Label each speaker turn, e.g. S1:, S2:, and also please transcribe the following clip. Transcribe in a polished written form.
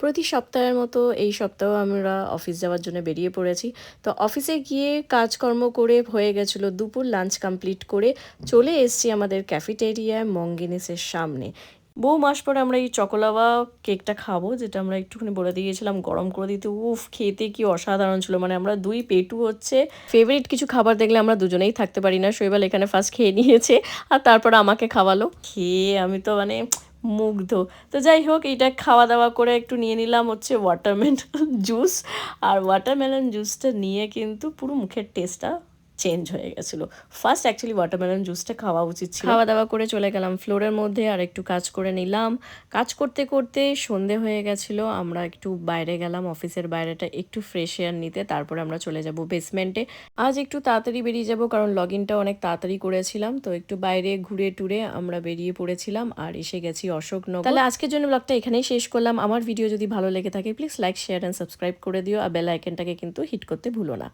S1: প্রতি সপ্তাহের মতো এই সপ্তাহেও আমরা অফিস যাওয়ার জন্য বেরিয়ে পড়েছি। তো অফিসে গিয়ে কাজকর্ম করে হয়ে গেছিলো দুপুর, লাঞ্চ কমপ্লিট করে চলে এসেছি আমাদের ক্যাফেটেরিয়ায় মঙ্গিনিসের সামনে। বহু মাস পরে আমরা এই চকোলাভা কেকটা খাবো, যেটা আমরা একটুখানি বলে দিয়েছিলাম গরম করে দিতে। উফ, খেতে কি অসাধারণ ছিল! মানে আমরা দুই পেটু হচ্ছে ফেভারিট কিছু খাবার দেখলে আমরা দুজনেই থাকতে পারি না। শৈবাল এখানে ফার্স্ট খেয়ে নিয়েছে আর তারপর আমাকে খাওয়ালো। খেয়ে আমি তো মানে মুগ্ধ। তো যাই হোক, এইটা খাওয়া দাওয়া করে একটু নিয়ে নিলাম হচ্ছে ওয়াটারমেলন জুস। আর ওয়াটারমেলন জুসটা নিয়ে কিন্তু পুরো মুখের টেস্টটা চেঞ্জ হয়ে গেছিলো। ফার্স্ট অ্যাকচুয়ালি ওয়াটারমেলন জুসটা খাওয়া উচিত ছিল। খাওয়া দাওয়া করে চলে গেলাম ফ্লোরের মধ্যে আর একটু কাজ করে নিলাম। কাজ করতে করতে সন্ধে হয়ে গেছিলো। আমরা একটু বাইরে গেলাম, অফিসের বাইরেটা একটু ফ্রেশ এয়ার নিতে। তারপরে আমরা চলে যাব বেসমেন্টে। আজ একটু তাড়াতাড়ি বেরিয়ে যাব, কারণ লগ ইনটা অনেক তাড়াতাড়ি করেছিলাম। তো একটু বাইরে ঘুরে টুরে আমরা বেরিয়ে পড়েছিলাম আর এসে গেছি অশোকনগর। তাহলে আজকের জন্য ব্লগটা এখানেই শেষ করলাম। আমার ভিডিও যদি ভালো লেগে থাকে please like, share and subscribe করে দিও, আর বেল আইকনটাকে কিন্তু হিট করতে ভুলো না।